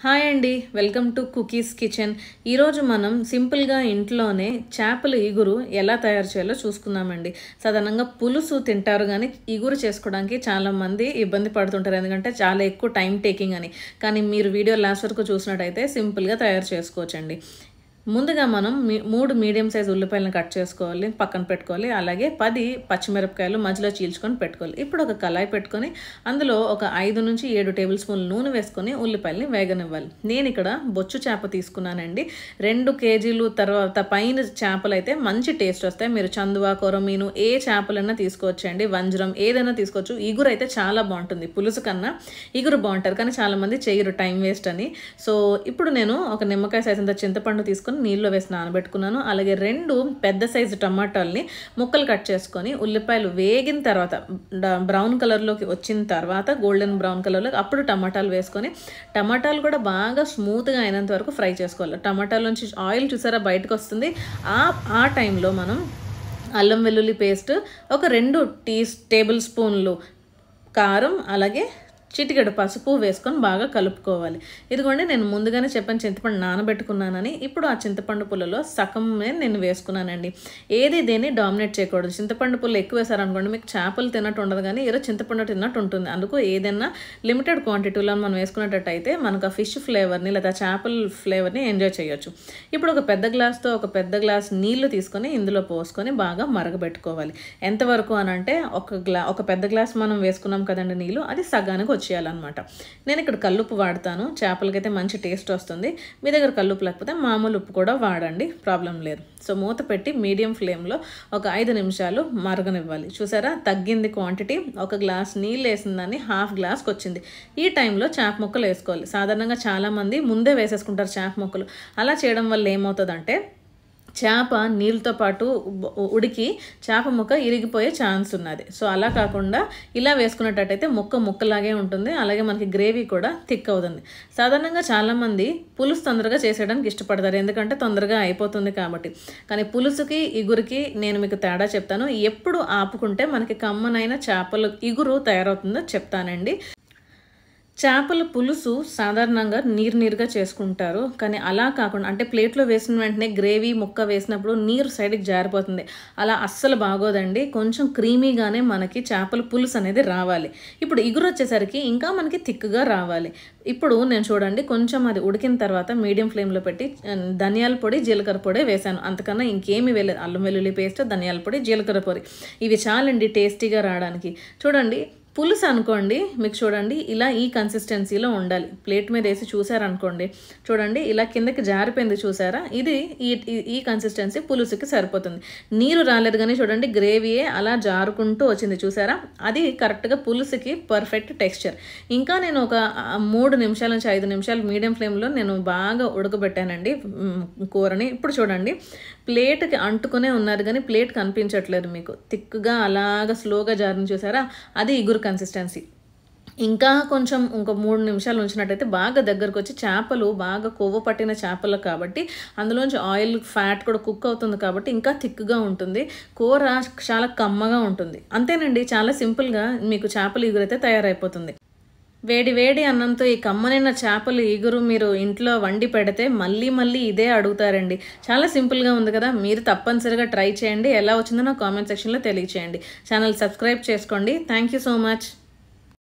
Hi అండి, welcome to cookies kitchen. ఈరోజు మనం సింపుల్గా ఇంట్లోనే చేపల ఇగురు ఎలా తయారు చేయాలో చూసుకుందామండి. సాధారణంగా పులుసు తింటారు కానీ ఇగురు చేసుకోవడానికి చాలామంది ఇబ్బంది పడుతుంటారు, ఎందుకంటే చాలా ఎక్కువ టైం టేకింగ్ అని. కానీ మీరు వీడియో లాస్ట్ వరకు చూసినట్టయితే సింపుల్గా తయారు చేసుకోవచ్చండి. ముందుగా మనం 3 మీడియం సైజ్ ఉల్లిపాయలను కట్ చేసుకోవాలి, పక్కన పెట్టుకోవాలి. అలాగే 10 పచ్చిమిరపకాయలు మధ్యలో చీల్చుకొని పెట్టుకోవాలి. ఇప్పుడు ఒక కళాయి పెట్టుకొని అందులో ఒక 5 నుంచి 7 టేబుల్ స్పూన్ల నూనె వేసుకొని ఉల్లిపాయలని వేగనివ్వాలి. నేను ఇక్కడ బొచ్చు చేప తీసుకున్నానండి. 2 కేజీలు తర్వాత పైన చేపలు అయితే మంచి టేస్ట్ వస్తాయి. మీరు చందువా, కొరమీను ఏ చేపలైనా తీసుకోవచ్చండి, వంజరం ఏదైనా తీసుకోవచ్చు. ఇగురు అయితే చాలా బాగుంటుంది, పులుసు కన్నా ఇగురు బాగుంటారు. కానీ చాలామంది చేయరు, టైం వేస్ట్ అని. సో ఇప్పుడు నేను ఒక నిమ్మకాయ సైజ్ అంత చింతపండు తీసుకొని నీళ్ళలో వేసి నానబెట్టుకున్నాను. అలాగే 2 పెద్ద సైజు టమాటాలని ముక్కలు కట్ చేసుకొని ఉల్లిపాయలు వేగిన తర్వాత బ్రౌన్ కలర్లోకి వచ్చిన తర్వాత గోల్డెన్ బ్రౌన్ కలర్లో అప్పుడు టమాటాలు వేసుకొని టమాటాలు కూడా బాగా స్మూత్గా అయినంత వరకు ఫ్రై చేసుకోవాలి. టమాటాల నుంచి ఆయిల్ చూసారా బయటకు వస్తుంది. ఆ టైంలో మనం అల్లం వెల్లుల్లి పేస్ట్ ఒక 2 టేబుల్ స్పూన్లు కారం అలాగే చిటికెడు పసుపు వేసుకొని బాగా కలుపుకోవాలి. ఇదిగోండి, నేను ముందుగానే చెప్పాను చింతపండు నానబెట్టుకున్నానని. ఇప్పుడు ఆ చింతపండు పుల్లలో సగమే నేను వేసుకున్నానండి. ఏది దేన్ని డామినేట్ చేయకూడదు. చింతపండు పుల్ల ఎక్కువ వేసారనుకోండి మీకు చేపలు తిన్నట్టు ఉండదు, కానీ ఏదో చింతపండు తిన్నట్టు ఉంటుంది. అందుకు ఏదైనా లిమిటెడ్ క్వాంటిటీలో మనం వేసుకున్నట్టయితే మనకు ఆ ఫిష్ ఫ్లేవర్ని లేదా చేపల ఫ్లేవర్ని ఎంజాయ్ చేయొచ్చు. ఇప్పుడు ఒక పెద్ద గ్లాస్ నీళ్లు తీసుకొని ఇందులో పోసుకొని బాగా మరగబెట్టుకోవాలి. ఎంతవరకు అని అంటే ఒక పెద్ద గ్లాస్ మనం వేసుకున్నాం కదండి నీళ్ళు, అది సగానికి వచ్చేయాలన్నమాట. నేను ఇక్కడ కల్లుప్పు వాడతాను, చేపలకైతే మంచి టేస్ట్ వస్తుంది. మీ దగ్గర కల్లుప్పు లేకపోతే మామూలు ఉప్పు కూడా వాడండి, ప్రాబ్లం లేదు. సో మూత పెట్టి మీడియం ఫ్లేమ్లో ఒక 5 నిమిషాలు మరగనివ్వాలి. చూసారా, తగ్గింది క్వాంటిటీ. ఒక గ్లాస్ నీళ్ళు వేసిన దాన్ని ½ గ్లాస్కి వచ్చింది. ఈ టైంలో చేప ముక్కలు వేసుకోవాలి. సాధారణంగా చాలామంది ముందే వేసేసుకుంటారు చేప ముక్కలు. అలా చేయడం వల్ల ఏమవుతుందంటే చేప నీళ్ళతో పాటు ఉడికి చేప ముక్క ఇరిగిపోయే ఛాన్స్ ఉన్నది. సో అలా కాకుండా ఇలా వేసుకున్నట్టయితే ముక్కలాగే ఉంటుంది. అలాగే మనకి గ్రేవీ కూడా థిక్ అవుతుంది. సాధారణంగా చాలామంది పులుసు తొందరగా చేసేయడానికి ఇష్టపడతారు, ఎందుకంటే తొందరగా అయిపోతుంది కాబట్టి. కానీ పులుసుకి ఇగురికి నేను మీకు తేడా చెప్తాను. ఎప్పుడు ఆపుకుంటే మనకి కమ్మనైన చేపల ఇగురు తయారవుతుందో చెప్తానండి. చేపల పులుసు సాధారణంగా నీరుగా చేసుకుంటారు, కానీ అలా కాకుండా అంటే ప్లేట్లో వేసిన వెంటనే గ్రేవీ ముక్క వేసినప్పుడు నీరు సైడ్కి జారిపోతుంది. అలా అస్సలు బాగోదండి. కొంచెం క్రీమీగానే మనకి చేపల పులుసు అనేది రావాలి. ఇప్పుడు ఇగురు వచ్చేసరికి ఇంకా మనకి థిక్గా రావాలి. ఇప్పుడు నేను చూడండి, కొంచెం అది ఉడికిన తర్వాత మీడియం ఫ్లేమ్లో పెట్టి ధనియాల పొడి, జీలకర్ర పొడి వేసాను. అంతకన్నా ఇంకేమీ వేయలేదు. అల్లం వెల్లుల్లి పేస్ట్, ధనియాల పొడి, జీలకర్ర పొడి, ఇవి చాలండి టేస్టీగా రావడానికి. చూడండి, పులుసు అనుకోండి మీకు చూడండి ఇలా ఈ కన్సిస్టెన్సీలో ఉండాలి. ప్లేట్ మీద వేసి చూసారనుకోండి, చూడండి ఇలా కిందకి జారిపోయింది చూసారా, ఇది ఈ కన్సిస్టెన్సీ పులుసుకి సరిపోతుంది. నీరు రాలేదు కానీ చూడండి గ్రేవీయే అలా జారుకుంటూ వచ్చింది చూసారా, అది కరెక్ట్గా పులుసుకి పర్ఫెక్ట్ టెక్స్చర్. ఇంకా నేను ఒక 3 నిమిషాల నుంచి 5 నిమిషాలు మీడియం ఫ్లేమ్లో నేను బాగా ఉడకబెట్టానండి కూరని. ఇప్పుడు చూడండి ప్లేట్కి అంటుకునే ఉన్నారు కానీ ప్లేట్ కనిపించట్లేదు మీకు. థిక్గా అలాగా స్లోగా జారిని చూసారా, అది ఇగురు కన్సిస్టెన్సీ. ఇంకా కొంచెం ఇంకో 3 నిమిషాలు ఉంచినట్టయితే బాగా దగ్గరకు వచ్చి, చేపలు బాగా కొవ్వు పట్టిన చేపలు కాబట్టి అందులోంచి ఆయిల్ ఫ్యాట్ కూడా కుక్ అవుతుంది కాబట్టి ఇంకా థిక్గా ఉంటుంది. కూర చాలా కమ్మగా ఉంటుంది. అంతేనండి, చాలా సింపుల్గా మీకు చేపల ఇగురు అయితే తయారైపోతుంది. వేడి అన్నంతో ఈ కమ్మనైన చేపలు ఇగురు మీరు ఇంట్లో వండి పెడితే మళ్ళీ ఇదే అడుగుతారండి. చాలా సింపుల్గా ఉంది కదా, మీరు తప్పనిసరిగా ట్రై చేయండి. ఎలా వచ్చిందో నా కామెంట్ సెక్షన్లో తెలియచేయండి. ఛానల్ సబ్స్క్రైబ్ చేసుకోండి. Thank you so much.